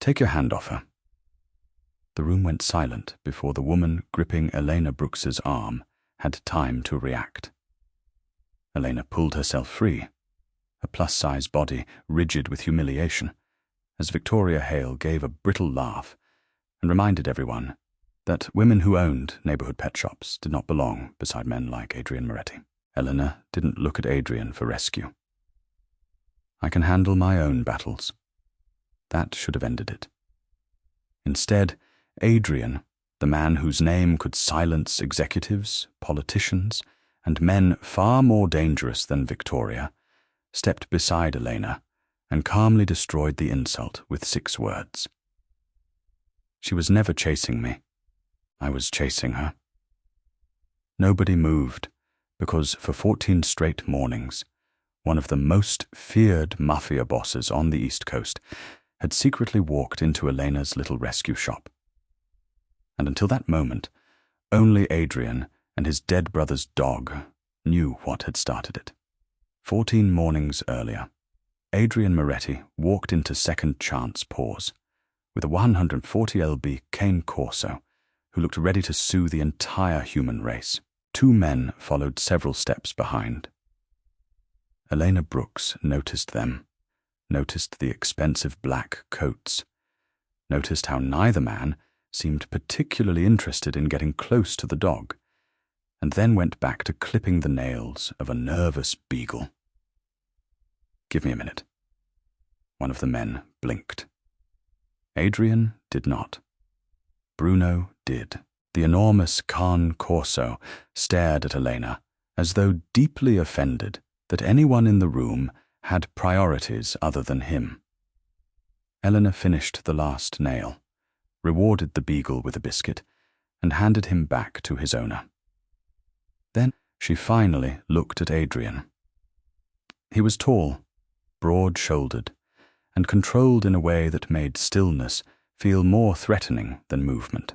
Take your hand off her." The room went silent before the woman gripping Elena Brooks's arm had time to react. Elena pulled herself free, her plus-size body rigid with humiliation, as Victoria Hale gave a brittle laugh and reminded everyone that women who owned neighborhood pet shops did not belong beside men like Adrian Moretti. Elena didn't look at Adrian for rescue. "I can handle my own battles." That should have ended it. Instead, Adrian, the man whose name could silence executives, politicians, and men far more dangerous than Victoria, stepped beside Elena and calmly destroyed the insult with 6 words. "She was never chasing me. I was chasing her." Nobody moved, because for 14 straight mornings, one of the most feared mafia bosses on the East Coast had secretly walked into Elena's little rescue shop. And until that moment, only Adrian and his dead brother's dog knew what had started it. 14 mornings earlier, Adrian Moretti walked into Second Chance Paws with a 140 lb cane corso who looked ready to sue the entire human race. 2 men followed several steps behind. Elena Brooks noticed them, noticed the expensive black coats, noticed how neither man seemed particularly interested in getting close to the dog, and then went back to clipping the nails of a nervous beagle. "Give me a minute." One of the men blinked. Adrian did not. Bruno did. The enormous cane corso stared at Elena as though deeply offended that anyone in the room had priorities other than him. Elena finished the last nail, rewarded the beagle with a biscuit, and handed him back to his owner. Then she finally looked at Adrian. He was tall, broad-shouldered, and controlled in a way that made stillness feel more threatening than movement.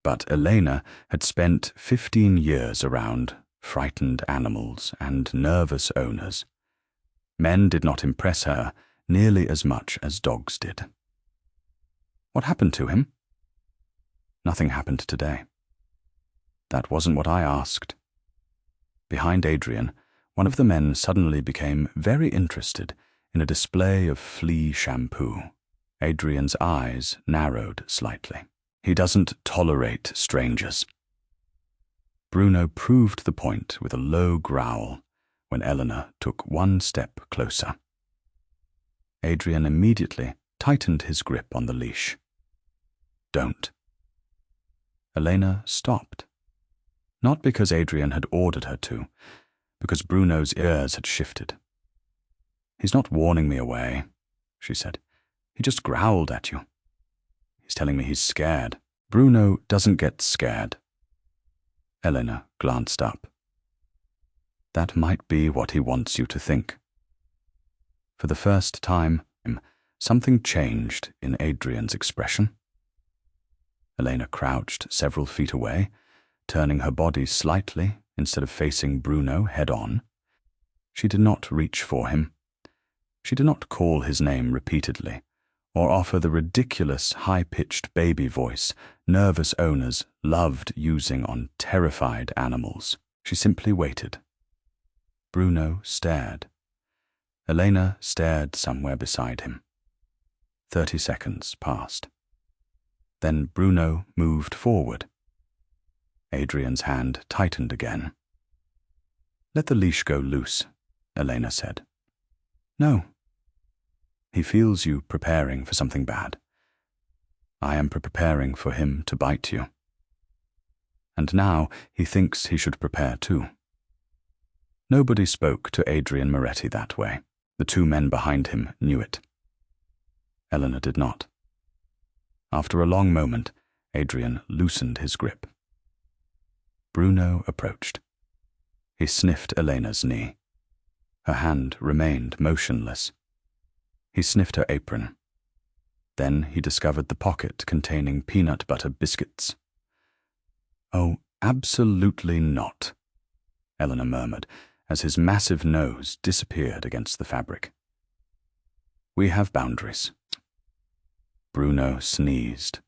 But Elena had spent 15 years around frightened animals and nervous owners. Men did not impress her nearly as much as dogs did. What happened to him? Nothing happened today. That wasn't what I asked. Behind Adrian, one of the men suddenly became very interested in a display of flea shampoo. Adrian's eyes narrowed slightly. "He doesn't tolerate strangers." Bruno proved the point with a low growl when Elena took one step closer. Adrian immediately tightened his grip on the leash. "Don't." Elena stopped. Not because Adrian had ordered her to, because Bruno's ears had shifted. "He's not warning me away," she said. "He just growled at you. He's telling me he's scared." "Bruno doesn't get scared." Elena glanced up. "That might be what he wants you to think." For the first time, something changed in Adrian's expression. Elena crouched several feet away, turning her body slightly instead of facing Bruno head-on. She did not reach for him. She did not call his name repeatedly, or offer the ridiculous high-pitched baby voice nervous owners loved using on terrified animals. She simply waited. Bruno stared. Elena stared somewhere beside him. 30 seconds passed. Then Bruno moved forward. Adrian's hand tightened again. "Let the leash go loose," Elena said. "No." "He feels you preparing for something bad. I am preparing for him to bite you. And now he thinks he should prepare too." Nobody spoke to Adrian Moretti that way. The 2 men behind him knew it. Elena did not. After a long moment, Adrian loosened his grip. Bruno approached. He sniffed Elena's knee. Her hand remained motionless. He sniffed her apron. Then he discovered the pocket containing peanut butter biscuits. "Oh, absolutely not," Elena murmured as his massive nose disappeared against the fabric. "We have boundaries." Bruno sneezed.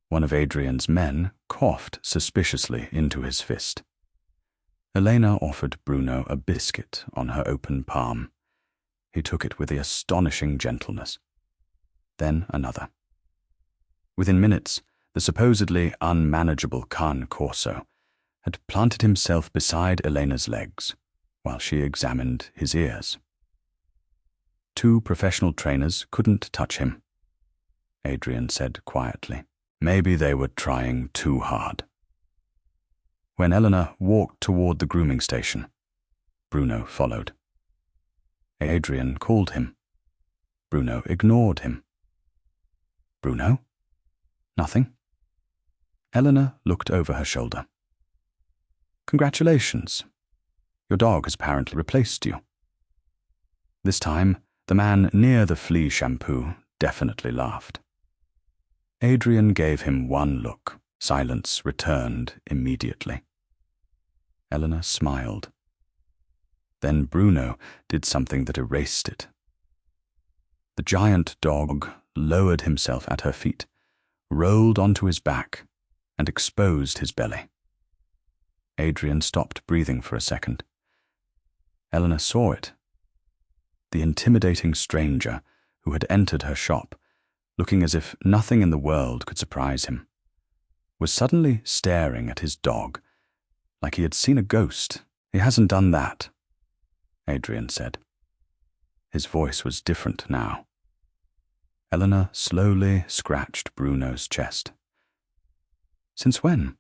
One of Adrian's men coughed suspiciously into his fist. Elena offered Bruno a biscuit on her open palm. He took it with the astonishing gentleness. Then another. Within minutes, the supposedly unmanageable Cane Corso had planted himself beside Elena's legs while she examined his ears. 2 professional trainers couldn't touch him, Adrian said quietly. Maybe they were trying too hard. When Elena walked toward the grooming station, Bruno followed. Adrian called him. Bruno ignored him. Bruno? Nothing. Elena looked over her shoulder. Congratulations. Your dog has apparently replaced you. This time, the man near the flea shampoo definitely laughed. Adrian gave him one look. Silence returned immediately. Elena smiled. Then Bruno did something that erased it. The giant dog lowered himself at her feet, rolled onto his back, and exposed his belly. Adrian stopped breathing for a second. Elena saw it. The intimidating stranger who had entered her shop, looking as if nothing in the world could surprise him, was suddenly staring at his dog like he had seen a ghost. He hasn't done that, Adrian said. His voice was different now. Elena slowly scratched Bruno's chest. Since when?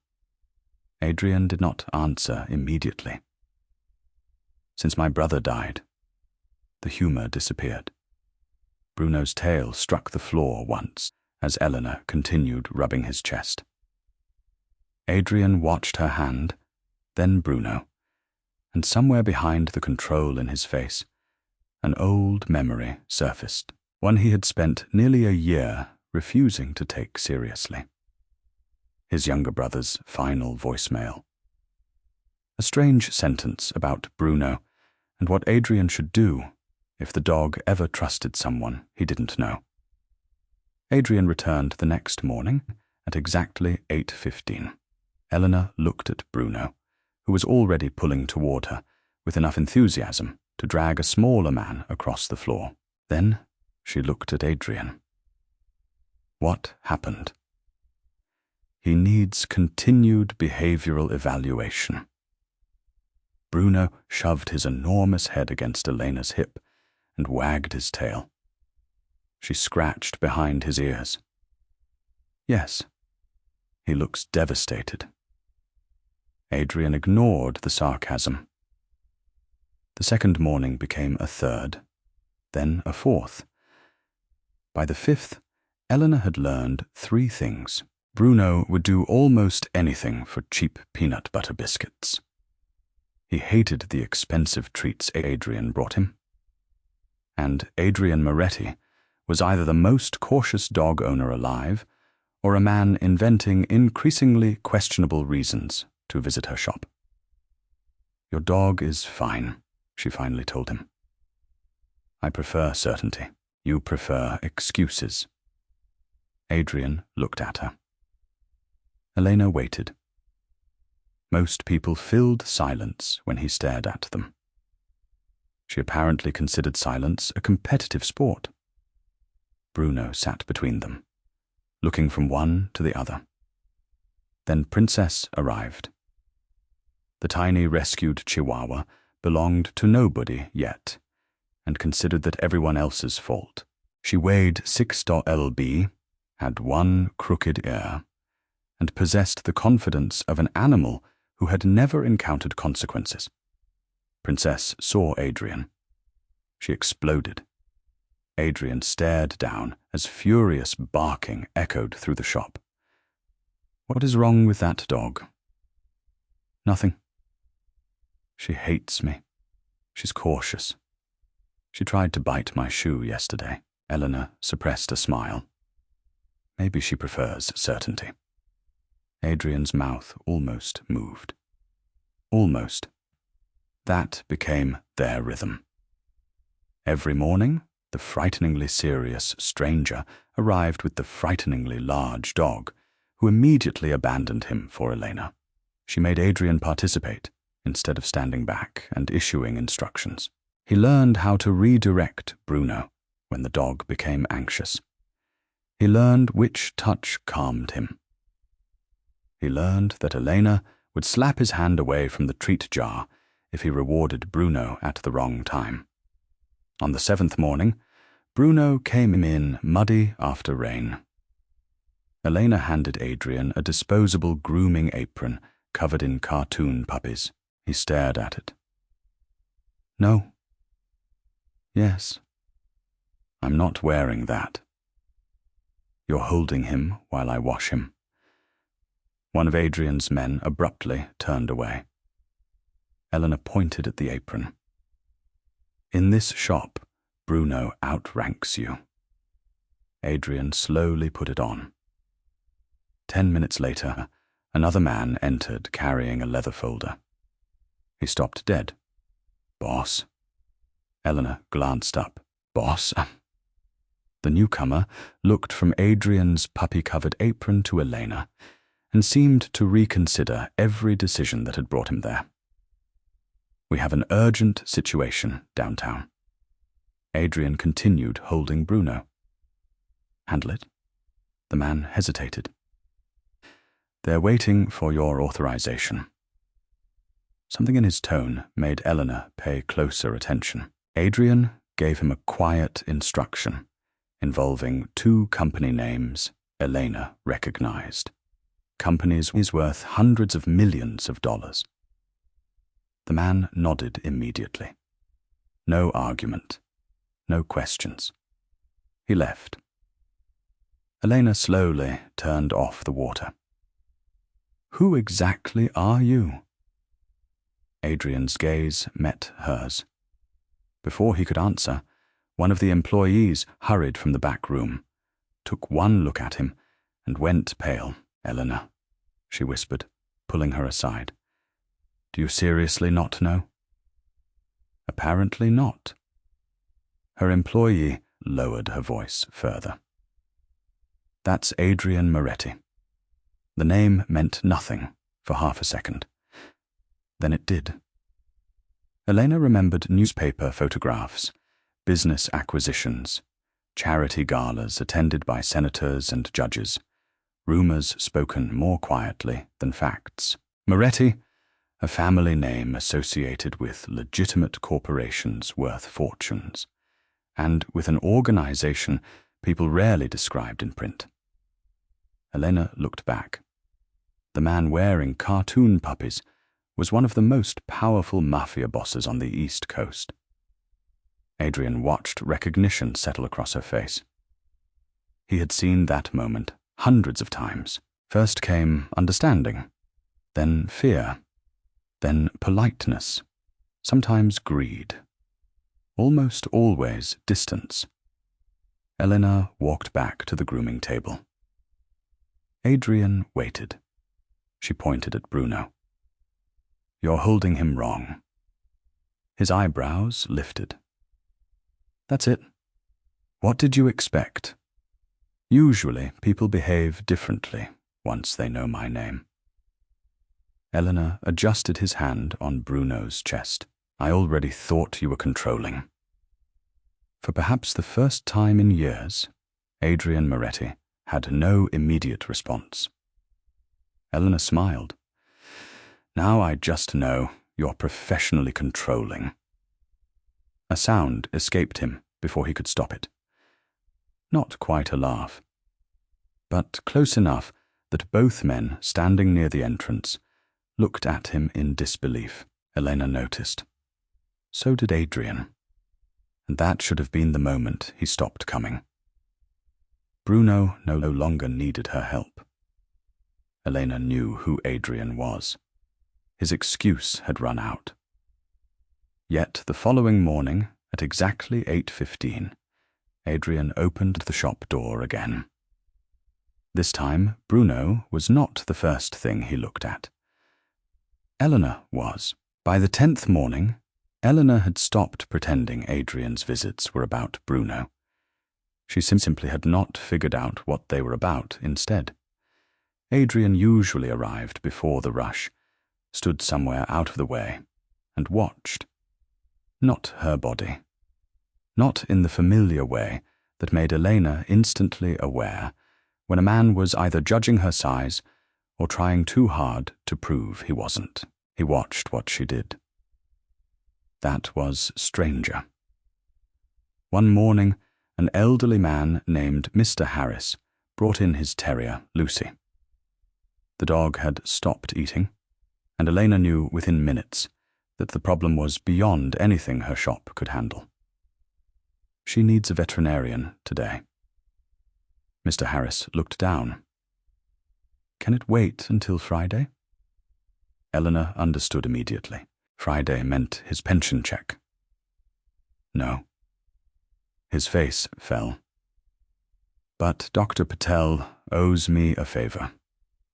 Adrian did not answer immediately. Since my brother died. The humor disappeared. Bruno's tail struck the floor once as Elena continued rubbing his chest. Adrian watched her hand, then Bruno, and somewhere behind the control in his face, an old memory surfaced, one he had spent nearly a year refusing to take seriously. His younger brother's final voicemail. A strange sentence about Bruno and what Adrian should do if the dog ever trusted someone he didn't know. Adrian returned the next morning at exactly 8:15. Elena looked at Bruno, who was already pulling toward her with enough enthusiasm to drag a smaller man across the floor. Then she looked at Adrian. What happened? He needs continued behavioral evaluation. Bruno shoved his enormous head against Elena's hip and wagged his tail. She scratched behind his ears. Yes, he looks devastated. Adrian ignored the sarcasm. The second morning became a third, then a fourth. By the fifth, Elena had learned 3 things. Bruno would do almost anything for cheap peanut butter biscuits. He hated the expensive treats Adrian brought him. And Adrian Moretti was either the most cautious dog owner alive or a man inventing increasingly questionable reasons to visit her shop. Your dog is fine, she finally told him. I prefer certainty. You prefer excuses. Adrian looked at her. Elena waited. Most people filled silence when he stared at them. She apparently considered silence a competitive sport. Bruno sat between them, looking from one to the other. Then Princess arrived. The tiny rescued Chihuahua belonged to nobody yet, and considered that everyone else's fault. She weighed 6 lb, had 1 crooked ear, and possessed the confidence of an animal who had never encountered consequences. Princess saw Adrian. She exploded. Adrian stared down as furious barking echoed through the shop. What is wrong with that dog? Nothing. She hates me. She's cautious. She tried to bite my shoe yesterday. Elena suppressed a smile. Maybe she prefers certainty. Adrian's mouth almost moved. Almost. That became their rhythm. Every morning, the frighteningly serious stranger arrived with the frighteningly large dog, who immediately abandoned him for Elena. She made Adrian participate, instead of standing back and issuing instructions. He learned how to redirect Bruno when the dog became anxious. He learned which touch calmed him. He learned that Elena would slap his hand away from the treat jar if he rewarded Bruno at the wrong time. On the 7th morning, Bruno came in muddy after rain. Elena handed Adrian a disposable grooming apron covered in cartoon puppies. He stared at it. No. Yes. I'm not wearing that. You're holding him while I wash him. One of Adrian's men abruptly turned away. Elena pointed at the apron. In this shop, Bruno outranks you. Adrian slowly put it on. 10 minutes later, another man entered carrying a leather folder. He stopped dead. Boss? Elena glanced up. Boss? The newcomer looked from Adrian's puppy-covered apron to Elena and seemed to reconsider every decision that had brought him there. We have an urgent situation downtown. Adrian continued holding Bruno. Handle it? The man hesitated. They're waiting for your authorization. Something in his tone made Elena pay closer attention. Adrian gave him a quiet instruction involving 2 company names Elena recognized. Companies worth hundreds of millions of dollars. The man nodded immediately. No argument. No questions. He left. Elena slowly turned off the water. Who exactly are you? Adrian's gaze met hers. Before he could answer, one of the employees hurried from the back room, took one look at him, and went pale. Elena, she whispered, pulling her aside. Do you seriously not know? Apparently not. Her employee lowered her voice further. That's Adrian Moretti. The name meant nothing for half a second. Then it did. Elena remembered newspaper photographs, business acquisitions, charity galas attended by senators and judges, rumors spoken more quietly than facts. Moretti, a family name associated with legitimate corporations worth fortunes, and with an organization people rarely described in print. Elena looked back. The man wearing cartoon puppies was one of the most powerful mafia bosses on the East Coast. Adrian watched recognition settle across her face. He had seen that moment hundreds of times. First came understanding, then fear, then politeness, sometimes greed, almost always distance. Elena walked back to the grooming table. Adrian waited. She pointed at Bruno. You're holding him wrong. His eyebrows lifted. That's it. What did you expect? Usually, people behave differently once they know my name. Elena adjusted his hand on Bruno's chest. I already thought you were controlling. For perhaps the first time in years, Adrian Moretti had no immediate response. Elena smiled. Now I just know you're professionally controlling. A sound escaped him before he could stop it. Not quite a laugh, but close enough that both men standing near the entrance looked at him in disbelief. Elena noticed. So did Adrian. And that should have been the moment he stopped coming. Bruno no longer needed her help. Elena knew who Adrian was. His excuse had run out. Yet the following morning, at exactly 8:15, Adrian opened the shop door again. This time, Bruno was not the first thing he looked at. Elena was. By the 10th morning, Eleanor had stopped pretending Adrian's visits were about Bruno. She simply had not figured out what they were about instead. Adrian usually arrived before the rush, stood somewhere out of the way, and watched. Not her body. Not in the familiar way that made Elena instantly aware when a man was either judging her size or trying too hard to prove he wasn't. He watched what she did. That was stranger. One morning, an elderly man named Mr. Harris brought in his terrier, Lucy. The dog had stopped eating, and Elena knew within minutes that the problem was beyond anything her shop could handle. She needs a veterinarian today. Mr. Harris looked down. Can it wait until Friday? Eleanor understood immediately. Friday meant his pension check. No. His face fell. But Dr. Patel owes me a favor,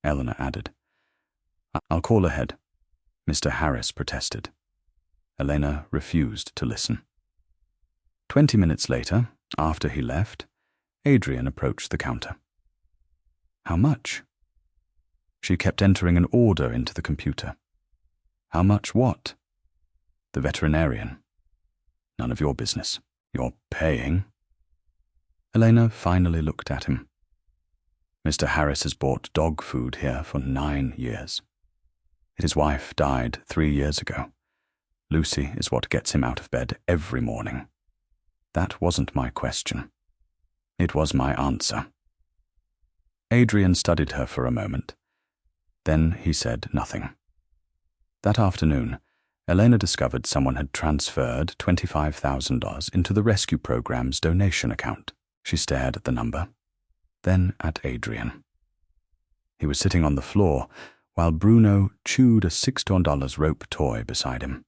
Eleanor added. I'll call ahead, Mr. Harris protested. Elena refused to listen. 20 minutes later, after he left, Adrian approached the counter. How much? She kept entering an order into the computer. How much what? The veterinarian. None of your business. You're paying. Elena finally looked at him. Mr. Harris has bought dog food here for 9 years. His wife died 3 years ago. Lucy is what gets him out of bed every morning. That wasn't my question. It was my answer. Adrian studied her for a moment. Then he said nothing. That afternoon, Elena discovered someone had transferred $25,000 into the rescue program's donation account. She stared at the number, then at Adrian. He was sitting on the floor while Bruno chewed a $6 rope toy beside him.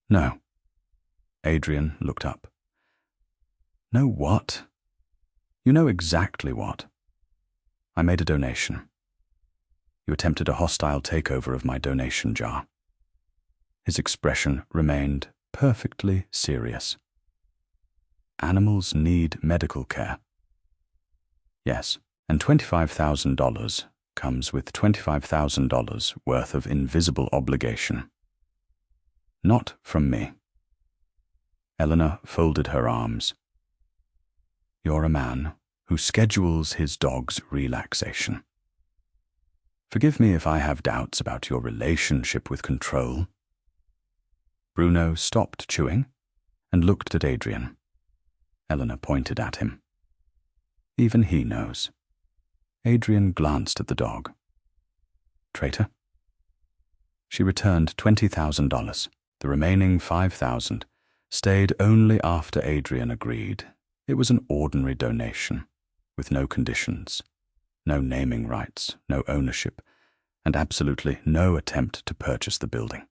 No. Adrian looked up. No what? You know exactly what. I made a donation. You attempted a hostile takeover of my donation jar. His expression remained perfectly serious. Animals need medical care. Yes, and $25,000 comes with $25,000 worth of invisible obligation. Not from me. Eleanor folded her arms. You're a man who schedules his dog's relaxation. Forgive me if I have doubts about your relationship with control. Bruno stopped chewing and looked at Adrian. Eleanor pointed at him. Even he knows. Adrian glanced at the dog. Traitor? She returned $20,000. The remaining $5,000 stayed only after Adrian agreed. It was an ordinary donation, with no conditions, no naming rights, no ownership, and absolutely no attempt to purchase the building.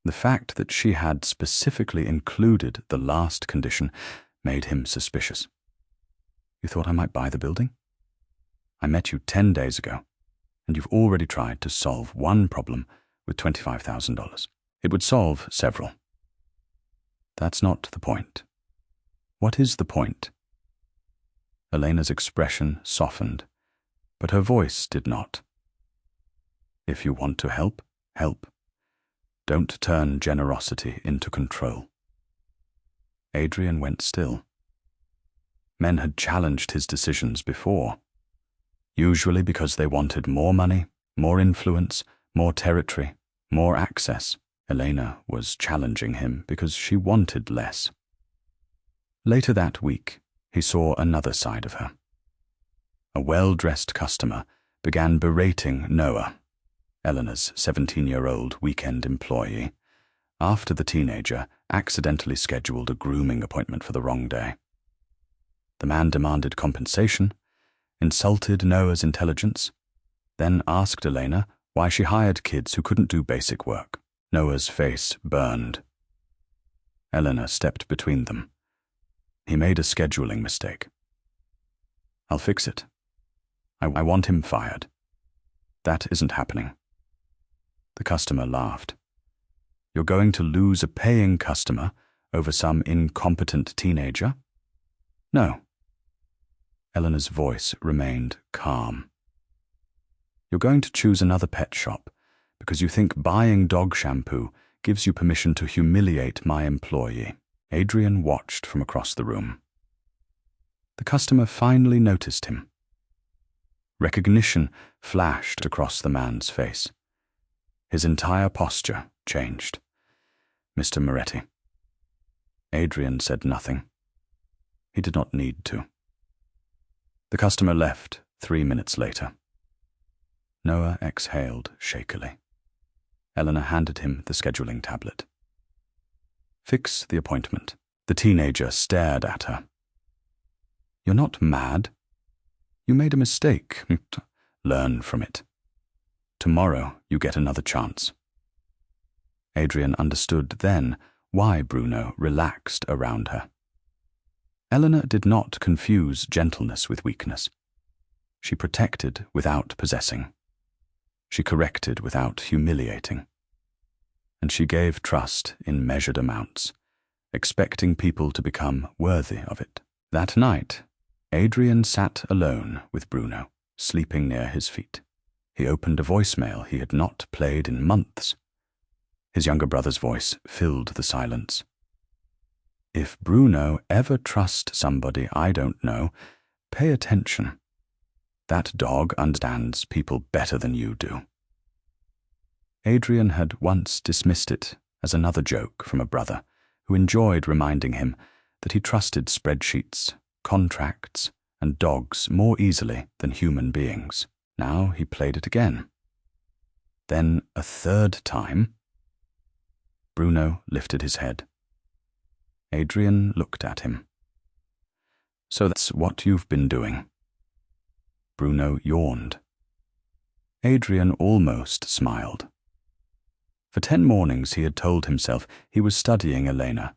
The fact that she had specifically included the last condition made him suspicious. You thought I might buy the building? I met you 10 days ago, and you've already tried to solve one problem with $25,000. It would solve several. That's not the point. What is the point? Elena's expression softened, but her voice did not. If you want to help, help. Don't turn generosity into control. Adrian went still. Men had challenged his decisions before, usually because they wanted more money, more influence, more territory, more access. Elena was challenging him because she wanted less. Later that week, he saw another side of her. A well-dressed customer began berating Noah, Eleanor's 17-year-old weekend employee, after the teenager accidentally scheduled a grooming appointment for the wrong day. The man demanded compensation, insulted Noah's intelligence, then asked Elena why she hired kids who couldn't do basic work. Noah's face burned. Eleanor stepped between them. He made a scheduling mistake. I'll fix it. I want him fired. That isn't happening. The customer laughed. You're going to lose a paying customer over some incompetent teenager? No. Eleanor's voice remained calm. You're going to choose another pet shop because you think buying dog shampoo gives you permission to humiliate my employee. Adrian watched from across the room. The customer finally noticed him. Recognition flashed across the man's face. His entire posture changed. Mr. Moretti. Adrian said nothing. He did not need to. The customer left 3 minutes later. Noah exhaled shakily. Eleanor handed him the scheduling tablet. Fix the appointment. The teenager stared at her. You're not mad. You made a mistake. Learn from it. Tomorrow you get another chance. Adrian understood then why Bruno relaxed around her. Eleanor did not confuse gentleness with weakness. She protected without possessing. She corrected without humiliating. And she gave trust in measured amounts, expecting people to become worthy of it. That night, Adrian sat alone with Bruno, sleeping near his feet. He opened a voicemail he had not played in months. His younger brother's voice filled the silence. If Bruno ever trusts somebody I don't know, pay attention. That dog understands people better than you do. Adrian had once dismissed it as another joke from a brother who enjoyed reminding him that he trusted spreadsheets, contracts, and dogs more easily than human beings. Now he played it again. Then a third time. Bruno lifted his head. Adrian looked at him. So that's what you've been doing. Bruno yawned. Adrian almost smiled. For 10 mornings he had told himself he was studying Elena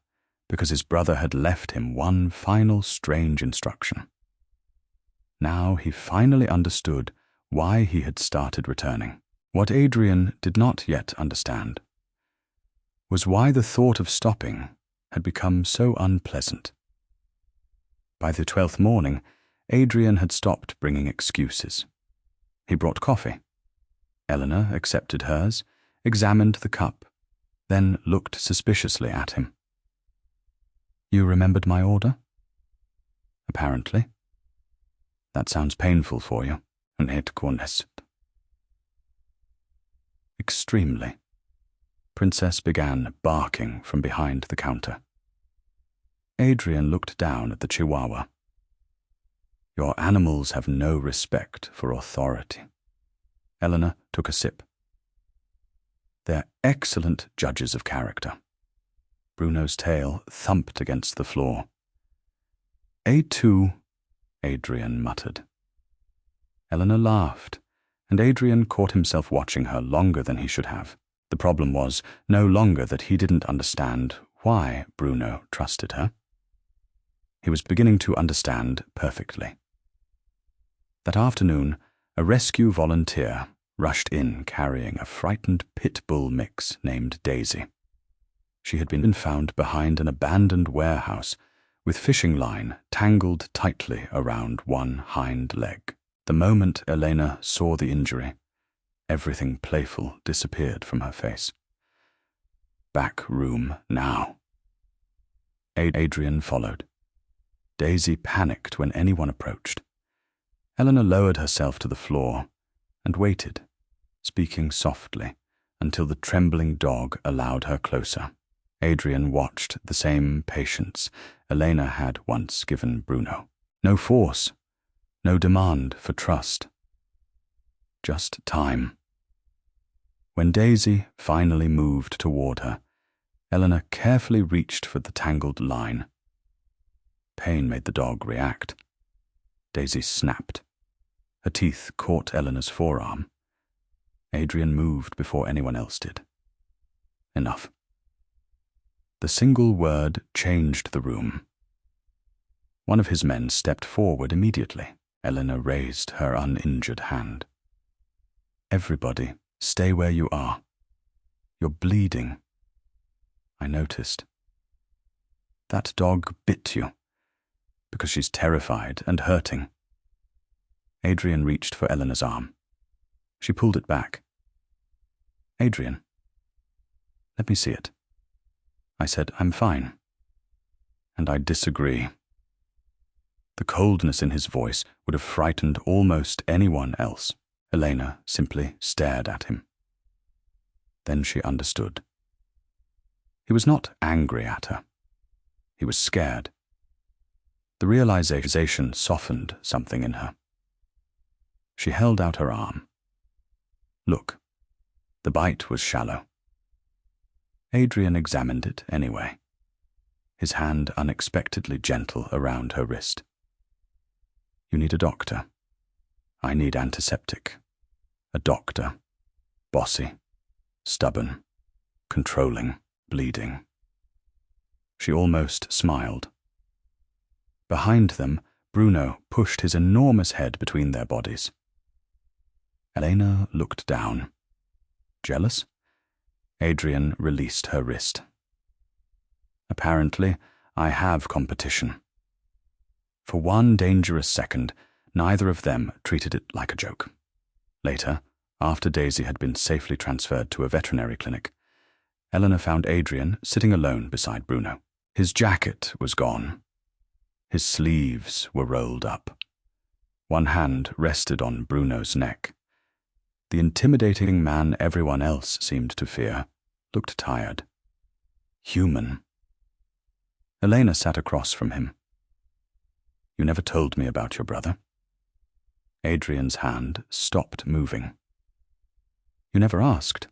because his brother had left him one final strange instruction. Now he finally understood why he had started returning. What Adrian did not yet understand was why the thought of stopping had become so unpleasant. By the 12th morning, Adrian had stopped bringing excuses. He brought coffee. Eleanor accepted hers, examined the cup, then looked suspiciously at him. You remembered my order? Apparently. That sounds painful for you. Extremely. Princess began barking from behind the counter. Adrian looked down at the chihuahua. Your animals have no respect for authority. Eleanor took a sip. They're excellent judges of character. Bruno's tail thumped against the floor. A2, Adrian muttered. Eleanor laughed, and Adrian caught himself watching her longer than he should have. The problem was no longer that he didn't understand why Bruno trusted her. He was beginning to understand perfectly. That afternoon, a rescue volunteer rushed in carrying a frightened pit bull mix named Daisy. She had been found behind an abandoned warehouse with fishing line tangled tightly around one hind leg. The moment Elena saw the injury, everything playful disappeared from her face. Back room now. Adrian followed. Daisy panicked when anyone approached. Eleanor lowered herself to the floor and waited, speaking softly, until the trembling dog allowed her closer. Adrian watched the same patience Elena had once given Bruno. No force, no demand for trust. Just time. When Daisy finally moved toward her, Eleanor carefully reached for the tangled line. Pain made the dog react. Daisy snapped. Her teeth caught Eleanor's forearm. Adrian moved before anyone else did. Enough. The single word changed the room. One of his men stepped forward immediately. Eleanor raised her uninjured hand. Everybody, stay where you are. You're bleeding. I noticed. That dog bit you, because she's terrified and hurting. Adrian reached for Eleanor's arm. She pulled it back. Adrian, let me see it. I said, I'm fine. And I disagree. The coldness in his voice would have frightened almost anyone else. Elena simply stared at him. Then she understood. He was not angry at her. He was scared. The realization softened something in her. She held out her arm. Look, the bite was shallow. Adrian examined it anyway, his hand unexpectedly gentle around her wrist. You need a doctor. I need antiseptic. A doctor. Bossy. Stubborn. Controlling. Bleeding. She almost smiled. Behind them, Bruno pushed his enormous head between their bodies. Elena looked down. Jealous? Adrian released her wrist. Apparently, I have competition. For one dangerous second, neither of them treated it like a joke. Later, after Daisy had been safely transferred to a veterinary clinic, Eleanor found Adrian sitting alone beside Bruno. His jacket was gone. His sleeves were rolled up. One hand rested on Bruno's neck. The intimidating man everyone else seemed to fear looked tired. Human. Elena sat across from him. You never told me about your brother. Adrian's hand stopped moving. You never asked.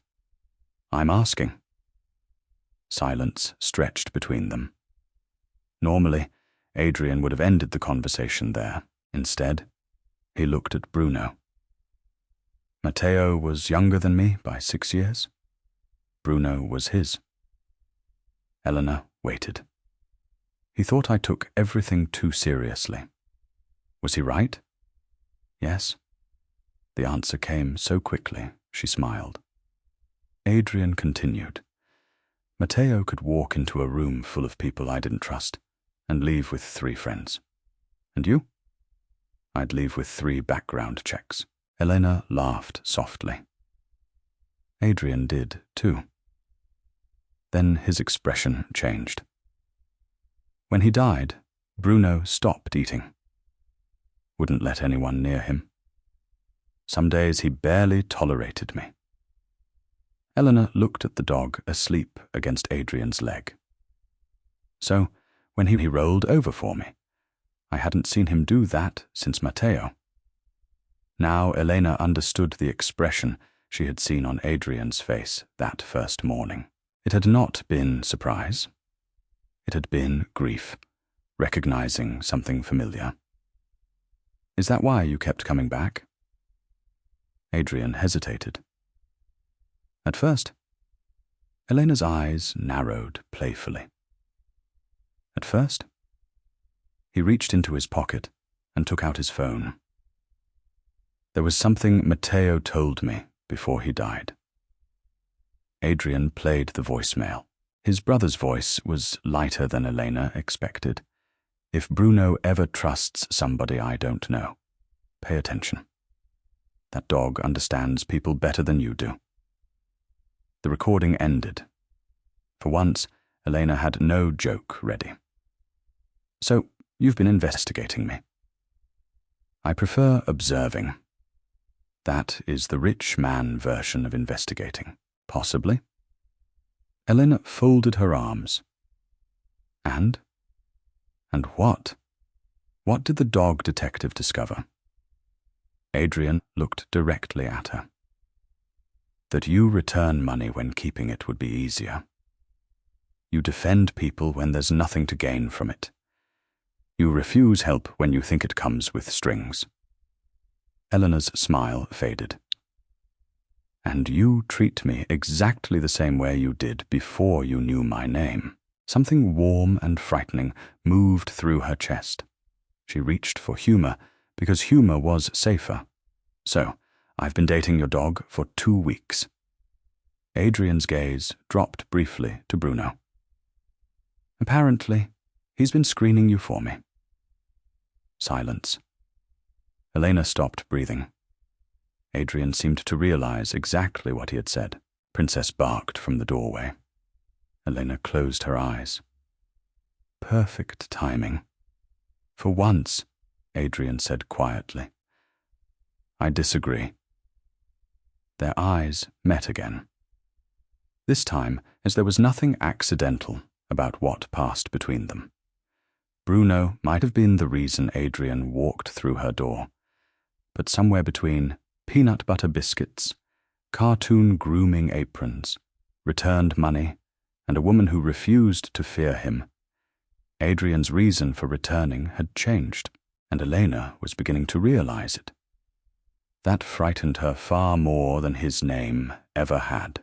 I'm asking. Silence stretched between them. Normally, Adrian would have ended the conversation there. Instead, he looked at Bruno. Matteo was younger than me by 6 years. Bruno was his. Eleanor waited. He thought I took everything too seriously. Was he right? Yes. The answer came so quickly, she smiled. Adrian continued. Matteo could walk into a room full of people I didn't trust and leave with 3 friends. And you? I'd leave with 3 background checks. Elena laughed softly. Adrian did, too. Then his expression changed. When he died, Bruno stopped eating. Wouldn't let anyone near him. Some days he barely tolerated me. Eleanor looked at the dog asleep against Adrian's leg. So, when he rolled over for me, I hadn't seen him do that since Matteo. Now Elena understood the expression she had seen on Adrian's face that first morning. It had not been surprise. It had been grief, recognizing something familiar. Is that why you kept coming back? Adrian hesitated. At first, Elena's eyes narrowed playfully. At first, he reached into his pocket and took out his phone. There was something Matteo told me before he died. Adrian played the voicemail. His brother's voice was lighter than Elena expected. If Bruno ever trusts somebody I don't know, pay attention. That dog understands people better than you do. The recording ended. For once, Elena had no joke ready. So, you've been investigating me. I prefer observing. That is the rich man version of investigating. Possibly. Elena folded her arms. And? And what? What did the dog detective discover? Adrian looked directly at her. That you return money when keeping it would be easier. You defend people when there's nothing to gain from it. You refuse help when you think it comes with strings. Eleanor's smile faded. And you treat me exactly the same way you did before you knew my name. Something warm and frightening moved through her chest. She reached for humor because humor was safer. So, I've been dating your dog for 2 weeks. Adrian's gaze dropped briefly to Bruno. Apparently, he's been screening you for me. Silence. Elena stopped breathing. Adrian seemed to realize exactly what he had said. Princess barked from the doorway. Elena closed her eyes. Perfect timing. For once, Adrian said quietly. I disagree. Their eyes met again. This time, as there was nothing accidental about what passed between them. Bruno might have been the reason Adrian walked through her door, but somewhere between peanut butter biscuits, cartoon grooming aprons, returned money, and a woman who refused to fear him, Adrian's reason for returning had changed, and Elena was beginning to realize it. That frightened her far more than his name ever had.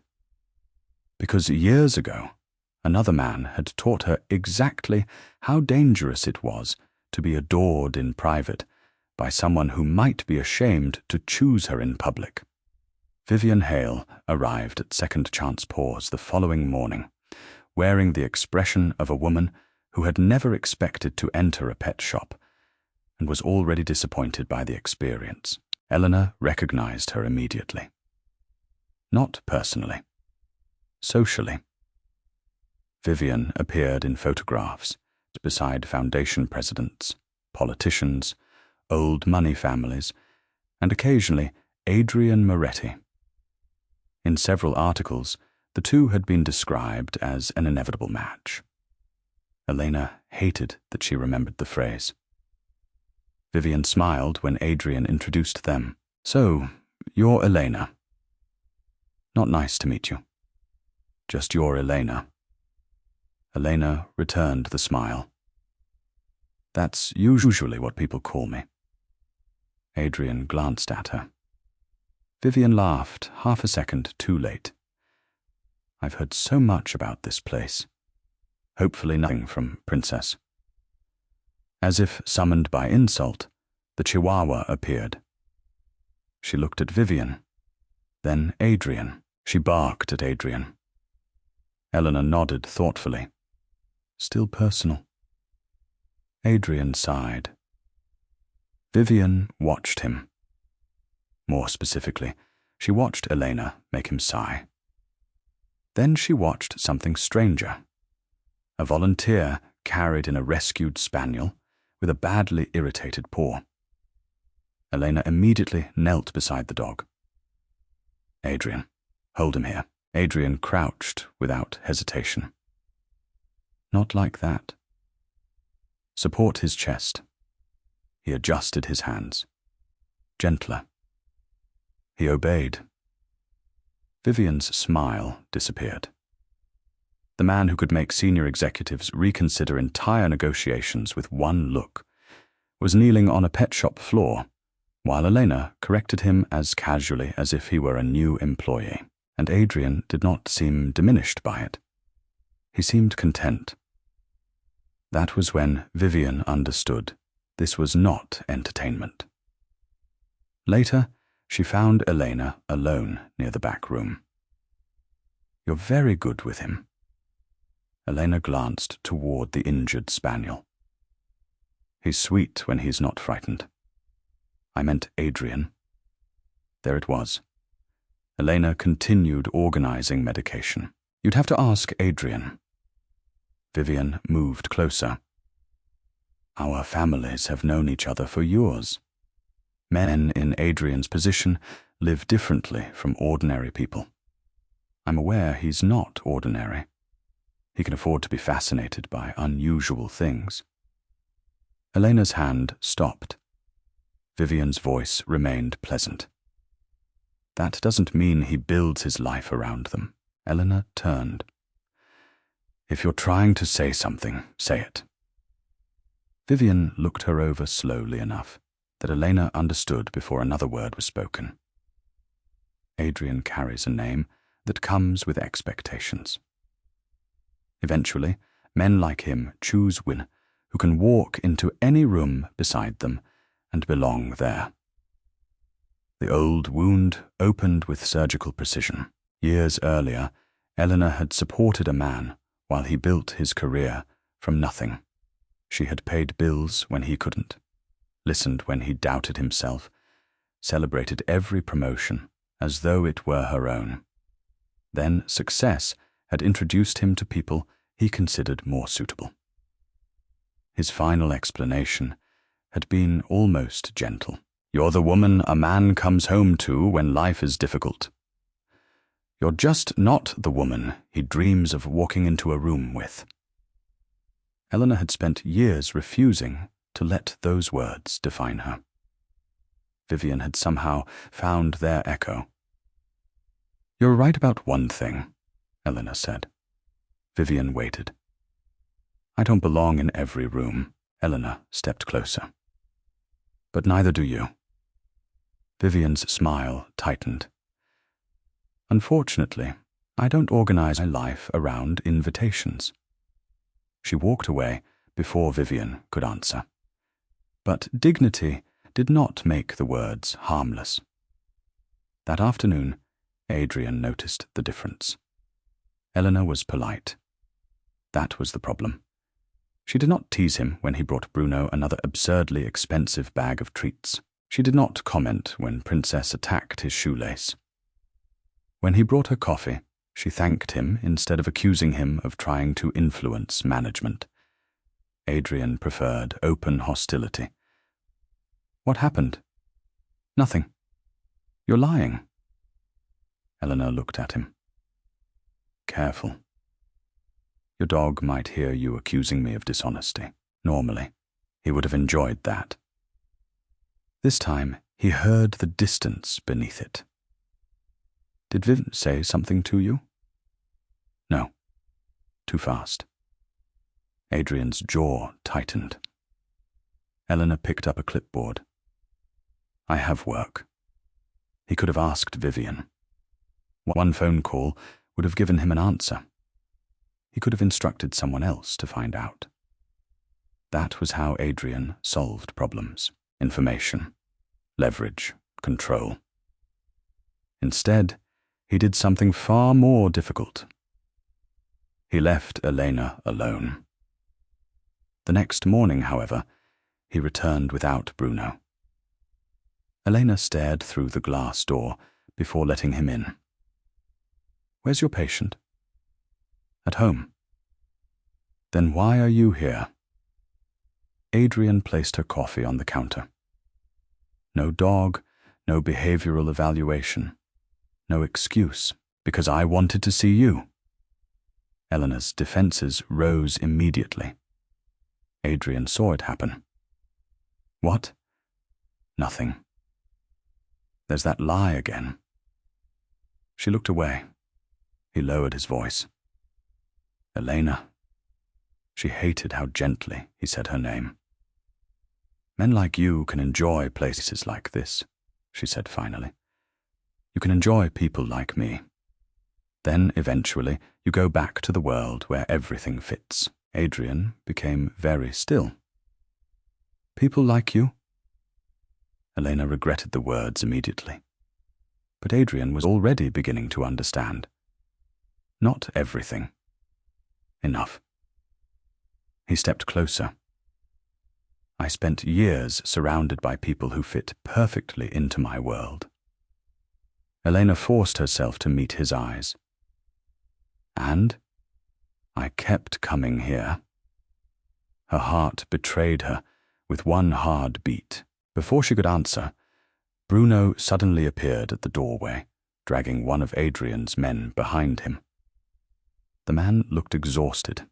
Because years ago, another man had taught her exactly how dangerous it was to be adored in private by someone who might be ashamed to choose her in public. Vivian Hale arrived at Second Chance Paws the following morning, wearing the expression of a woman who had never expected to enter a pet shop and was already disappointed by the experience. Eleanor recognized her immediately. Not personally. Socially. Vivian appeared in photographs beside foundation presidents, politicians, old money families, and occasionally Adrian Moretti. In several articles, the two had been described as an inevitable match. Elena hated that she remembered the phrase. Vivian smiled when Adrian introduced them. So, you're Elena. Not nice to meet you. Just you're Elena. Elena returned the smile. That's usually what people call me. Adrian glanced at her. Vivian laughed half a second too late. I've heard so much about this place. Hopefully nothing from Princess. As if summoned by insult, the Chihuahua appeared. She looked at Vivian, then Adrian. She barked at Adrian. Eleanor nodded thoughtfully. Still personal. Adrian sighed. Vivian watched him. More specifically, she watched Elena make him sigh. Then she watched something stranger. A volunteer carried in a rescued spaniel with a badly irritated paw. Elena immediately knelt beside the dog. Adrian, hold him here. Adrian crouched without hesitation. Not like that. Support his chest. He adjusted his hands. Gentler. He obeyed. Vivian's smile disappeared. The man who could make senior executives reconsider entire negotiations with one look was kneeling on a pet shop floor, while Elena corrected him as casually as if he were a new employee, and Adrian did not seem diminished by it. He seemed content. That was when Vivian understood this was not entertainment. Later, she found Elena alone near the back room. You're very good with him. Elena glanced toward the injured spaniel. He's sweet when he's not frightened. I meant Adrian. There it was. Elena continued organizing medication. You'd have to ask Adrian. Vivian moved closer. Our families have known each other for years. Men in Adrian's position live differently from ordinary people. I'm aware he's not ordinary. He can afford to be fascinated by unusual things. Elena's hand stopped. Vivian's voice remained pleasant. That doesn't mean he builds his life around them. Elena turned. If you're trying to say something, say it. Vivian looked her over slowly enough that Elena understood before another word was spoken. Adrian carries a name that comes with expectations. Eventually, men like him choose women who can walk into any room beside them and belong there. The old wound opened with surgical precision. Years earlier, Eleanor had supported a man while he built his career from nothing. She had paid bills when he couldn't, listened when he doubted himself, celebrated every promotion as though it were her own. Then success had introduced him to people he considered more suitable. His final explanation had been almost gentle. "You're the woman a man comes home to when life is difficult. You're just not the woman he dreams of walking into a room with." Eleanor had spent years refusing to let those words define her. Vivian had somehow found their echo. "You're right about one thing," Eleanor said. Vivian waited. "I don't belong in every room." Eleanor stepped closer. "But neither do you." Vivian's smile tightened. "Unfortunately, I don't organize my life around invitations." She walked away before Vivian could answer. But dignity did not make the words harmless. That afternoon, Adrian noticed the difference. Eleanor was polite. That was the problem. She did not tease him when he brought Bruno another absurdly expensive bag of treats. She did not comment when Princess attacked his shoelace. When he brought her coffee, she thanked him instead of accusing him of trying to influence management. Adrian preferred open hostility. "What happened?" "Nothing." "You're lying." Eleanor looked at him. "Careful. Your dog might hear you accusing me of dishonesty. Normally, he would have enjoyed that." This time, he heard the distance beneath it. "Did Viv say something to you?" "No. Too fast." Adrian's jaw tightened. Eleanor picked up a clipboard. "I have work." He could have asked Vivian. One phone call would have given him an answer. He could have instructed someone else to find out. That was how Adrian solved problems. Information, leverage, control. Instead, he did something far more difficult. He left Elena alone. The next morning, however, he returned without Bruno. Elena stared through the glass door before letting him in. "Where's your patient?" "At home." "Then why are you here?" Adrian placed her coffee on the counter. "No dog, no behavioral evaluation, no excuse, because I wanted to see you." Eleanor's defenses rose immediately. Adrian saw it happen. "What?" "Nothing." "There's that lie again." She looked away. He lowered his voice. "Elena." She hated how gently he said her name. "Men like you can enjoy places like this," she said finally. "You can enjoy people like me. Then, eventually, you go back to the world where everything fits." Adrian became very still. "People like you?" Elena regretted the words immediately. But Adrian was already beginning to understand. Not everything. Enough. He stepped closer. "I spent years surrounded by people who fit perfectly into my world." Elena forced herself to meet his eyes. "And I kept coming here." Her heart betrayed her with one hard beat. Before she could answer, Bruno suddenly appeared at the doorway, dragging one of Adrian's men behind him. The man looked exhausted.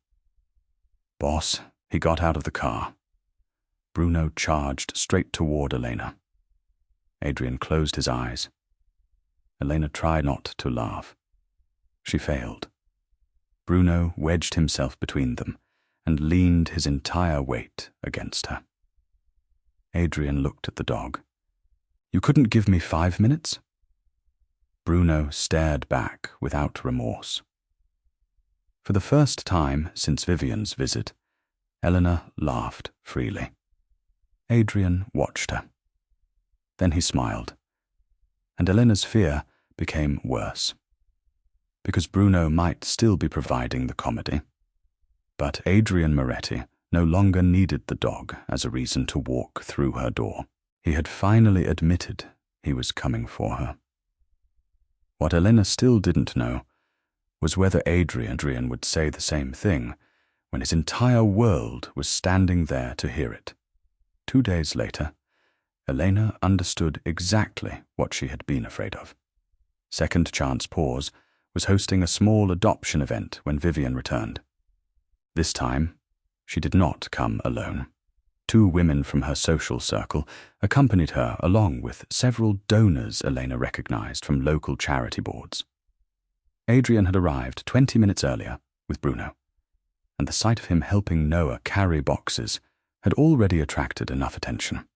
"Boss," he got out of the car. Bruno charged straight toward Elena. Adrian closed his eyes. Elena tried not to laugh. She failed. Bruno wedged himself between them and leaned his entire weight against her. Adrian looked at the dog. "You couldn't give me 5 minutes?" Bruno stared back without remorse. For the first time since Vivian's visit, Eleanor laughed freely. Adrian watched her. Then he smiled, and Eleanor's fear became worse. Because Bruno might still be providing the comedy. But Adrian Moretti no longer needed the dog as a reason to walk through her door. He had finally admitted he was coming for her. What Elena still didn't know was whether Adrian would say the same thing when his entire world was standing there to hear it. 2 days later, Elena understood exactly what she had been afraid of. Second Chance Paws was hosting a small adoption event when Vivian returned. This time, she did not come alone. 2 women from her social circle accompanied her along with several donors Elena recognized from local charity boards. Adrian had arrived 20 minutes earlier with Bruno, and the sight of him helping Noah carry boxes had already attracted enough attention.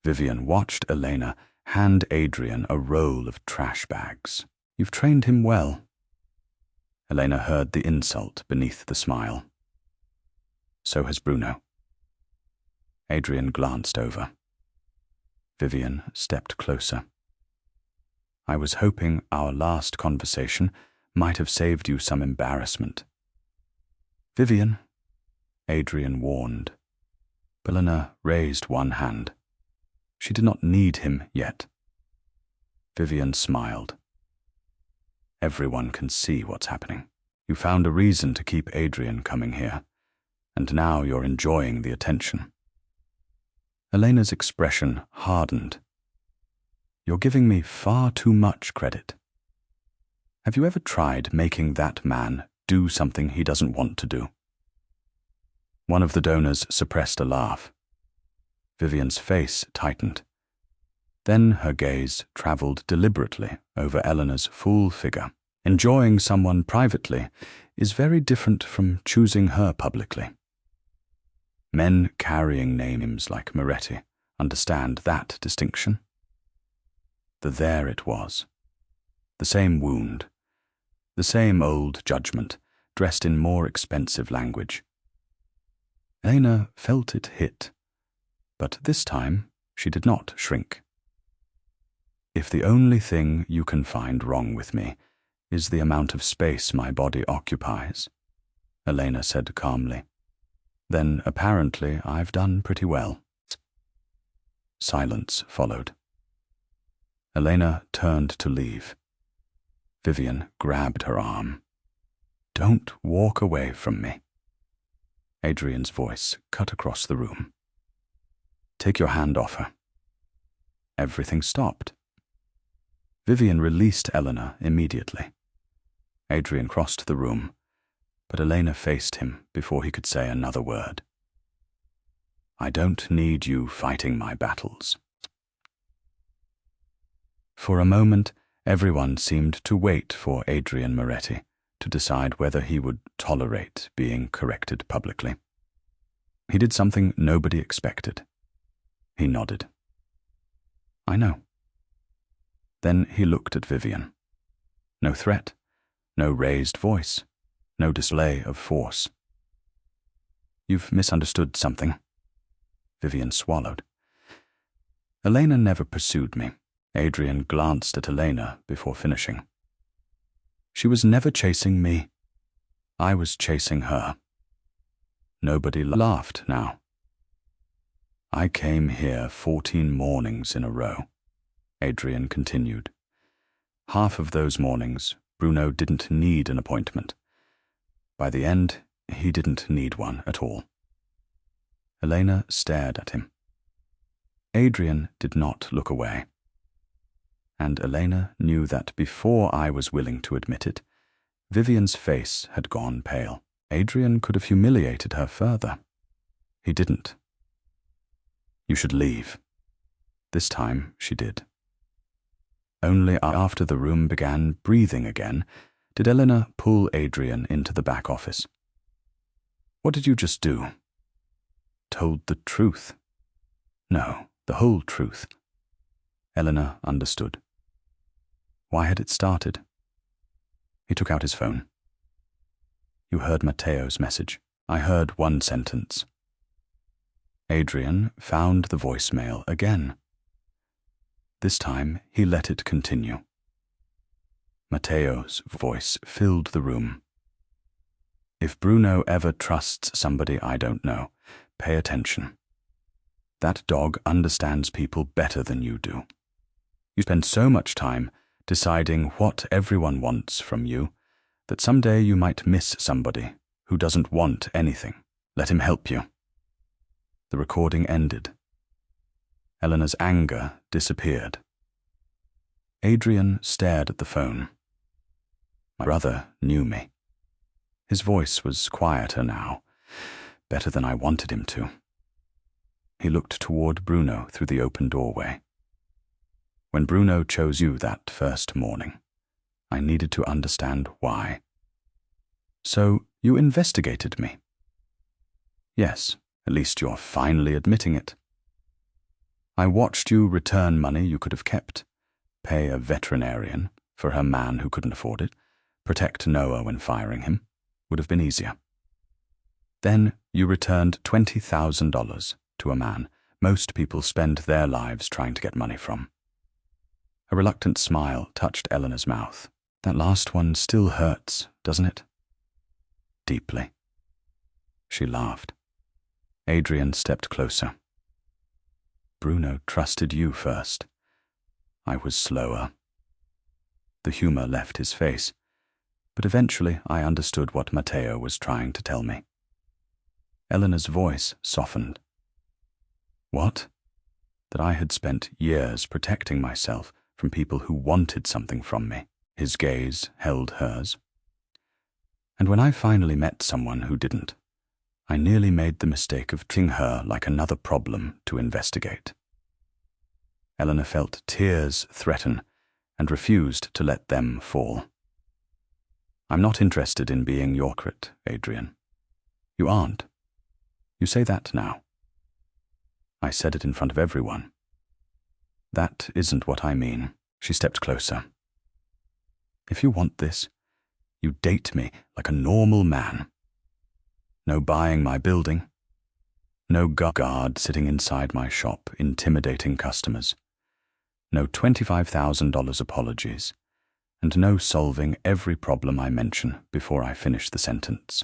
Vivian watched Elena hand Adrian a roll of trash bags. "You've trained him well." Elena heard the insult beneath the smile. "So has Bruno." Adrian glanced over. Vivian stepped closer. "I was hoping our last conversation might have saved you some embarrassment." "Vivian," Adrian warned. Elena raised one hand. She did not need him yet. Vivian smiled. "Everyone can see what's happening. You found a reason to keep Adrian coming here, and now you're enjoying the attention." Elena's expression hardened. "You're giving me far too much credit. Have you ever tried making that man do something he doesn't want to do?" One of the donors suppressed a laugh. Vivian's face tightened. Then her gaze traveled deliberately over Eleanor's full figure. Enjoying someone privately is very different from choosing her publicly. Men carrying names like Moretti understand that distinction. There it was. The same wound. The same old judgment, dressed in more expensive language. Elena felt it hit, but this time she did not shrink. "If the only thing you can find wrong with me is the amount of space my body occupies," Elena said calmly, "then apparently I've done pretty well." Silence followed. Elena turned to leave. Vivian grabbed her arm. "Don't walk away from me." Adrian's voice cut across the room. "Take your hand off her." Everything stopped. Vivian released Elena immediately. Adrian crossed the room, but Elena faced him before he could say another word. "I don't need you fighting my battles." For a moment, everyone seemed to wait for Adrian Moretti to decide whether he would tolerate being corrected publicly. He did something nobody expected. He nodded. "I know." Then he looked at Vivian. No threat, no raised voice, no display of force. "You've misunderstood something." Vivian swallowed. "Elena never pursued me." Adrian glanced at Elena before finishing. "She was never chasing me. I was chasing her." Nobody laughed now. "I came here 14 mornings in a row," Adrian continued. "Half of those mornings, Bruno didn't need an appointment. By the end, he didn't need one at all." Elena stared at him. Adrian did not look away. And Elena knew that before I was willing to admit it, Vivian's face had gone pale. Adrian could have humiliated her further. He didn't. "You should leave." This time she did. Only after the room began breathing again did Elena pull Adrian into the back office. "What did you just do?" "Told the truth." "No, the whole truth." Elena understood. Why had it started? He took out his phone. "You heard Matteo's message." "I heard one sentence." Adrian found the voicemail again. This time he let it continue. Matteo's voice filled the room. If Bruno ever trusts somebody I don't know, pay attention. That dog understands people better than you do. You spend so much time deciding what everyone wants from you that someday you might miss somebody who doesn't want anything. Let him help you. The recording ended. Eleanor's anger disappeared. Adrian stared at the phone. My brother knew me. His voice was quieter now, better than I wanted him to. He looked toward Bruno through the open doorway. When Bruno chose you that first morning, I needed to understand why. So you investigated me. Yes, at least you're finally admitting it. I watched you return money you could have kept, pay a veterinarian for her man who couldn't afford it, protect Noah when firing him. Would have been easier. Then you returned $20,000 to a man most people spend their lives trying to get money from. A reluctant smile touched Eleanor's mouth. That last one still hurts, doesn't it? Deeply. She laughed. Adrian stepped closer. Bruno trusted you first. I was slower. The humor left his face, but eventually I understood what Matteo was trying to tell me. Eleanor's voice softened. What? That I had spent years protecting myself from people who wanted something from me. His gaze held hers. And when I finally met someone who didn't, I nearly made the mistake of treating her like another problem to investigate. Eleanor felt tears threaten and refused to let them fall. I'm not interested in being your crit, Adrian. You aren't. You say that now. I said it in front of everyone. That isn't what I mean. She stepped closer. If you want this, you date me like a normal man. No buying my building. No guard sitting inside my shop intimidating customers. No $25,000 apologies. And no solving every problem I mention before I finish the sentence.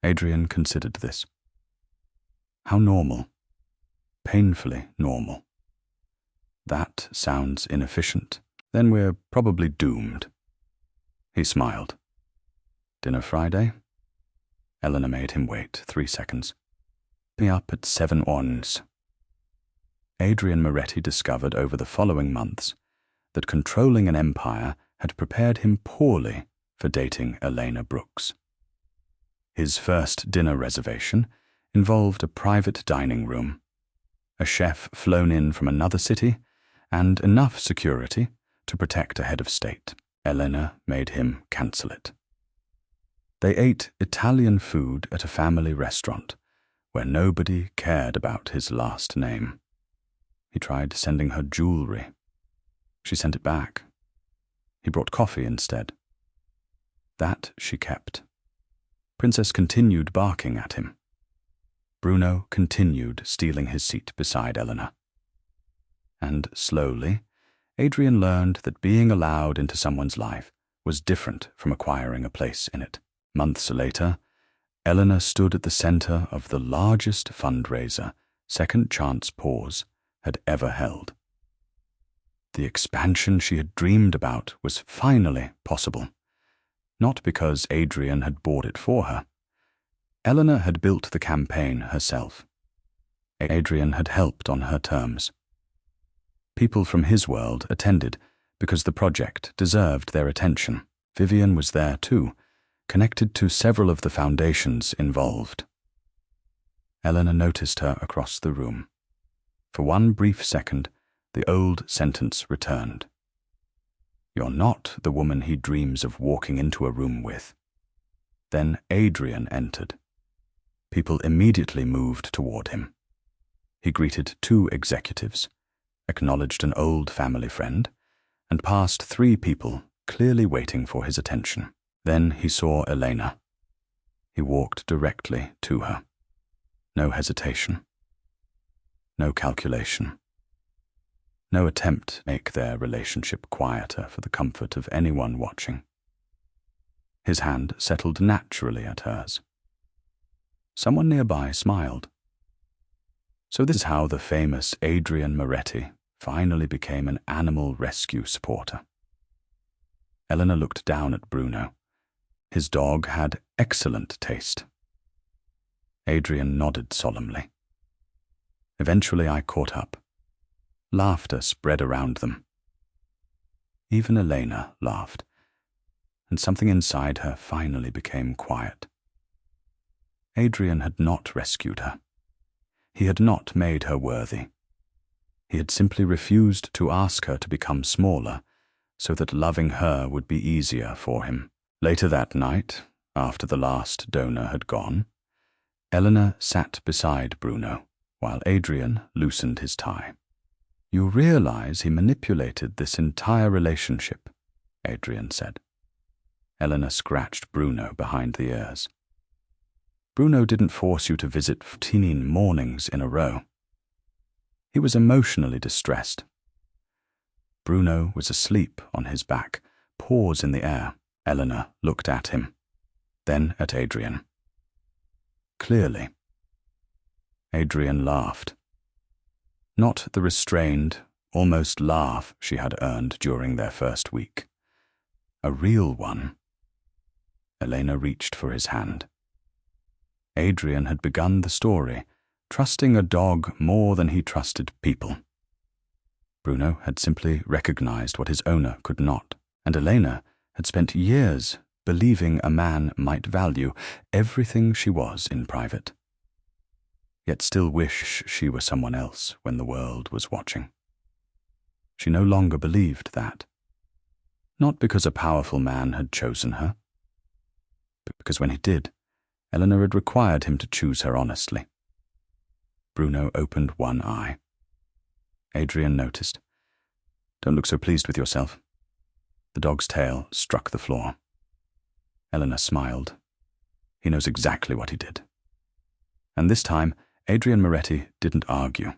Adrian considered this. How normal. Painfully normal. That sounds inefficient. Then we're probably doomed. He smiled. Dinner Friday? Eleanor made him wait 3 seconds. Me up at 7 ons. Adrian Moretti discovered over the following months that controlling an empire had prepared him poorly for dating Elena Brooks. His first dinner reservation involved a private dining room, a chef flown in from another city, and enough security to protect a head of state. Elena made him cancel it. They ate Italian food at a family restaurant where nobody cared about his last name. He tried sending her jewelry. She sent it back. He brought coffee instead. That she kept. Princess continued barking at him. Bruno continued stealing his seat beside Eleanor. And slowly, Adrian learned that being allowed into someone's life was different from acquiring a place in it. Months later, Eleanor stood at the center of the largest fundraiser Second Chance Paws had ever held. The expansion she had dreamed about was finally possible, not because Adrian had bought it for her. Eleanor had built the campaign herself. Adrian had helped on her terms. People from his world attended because the project deserved their attention. Vivian was there too, connected to several of the foundations involved. Eleanor noticed her across the room. For one brief second, the old sentence returned. You're not the woman he dreams of walking into a room with. Then Adrian entered. People immediately moved toward him. He greeted 2 executives, acknowledged an old family friend, and passed 3 people clearly waiting for his attention. Then he saw Elena. He walked directly to her. No hesitation. No calculation. No attempt to make their relationship quieter for the comfort of anyone watching. His hand settled naturally at hers. Someone nearby smiled. So this is how the famous Adrian Moretti finally became an animal rescue supporter. Elena looked down at Bruno. His dog had excellent taste. Adrian nodded solemnly. Eventually I caught up. Laughter spread around them. Even Elena laughed, and something inside her finally became quiet. Adrian had not rescued her. He had not made her worthy. He had simply refused to ask her to become smaller, so that loving her would be easier for him. Later that night, after the last donor had gone, Elena sat beside Bruno, while Adrian loosened his tie. "You realize he manipulated this entire relationship," Adrian said. Elena scratched Bruno behind the ears. "Bruno didn't force you to visit 14 mornings in a row. He was emotionally distressed." Bruno was asleep on his back, paws in the air. Elena looked at him, then at Adrian. "Clearly." Adrian laughed. Not the restrained, almost laugh she had earned during their first week. A real one. Elena reached for his hand. Adrian had begun the story, trusting a dog more than he trusted people. Bruno had simply recognized what his owner could not, and Elena had spent years believing a man might value everything she was in private, yet still wish she were someone else when the world was watching. She no longer believed that. Not because a powerful man had chosen her, but because when he did, Eleanor had required him to choose her honestly. Bruno opened one eye. Adrian noticed. "Don't look so pleased with yourself." The dog's tail struck the floor. Eleanor smiled. "He knows exactly what he did." And this time, Adrian Moretti didn't argue.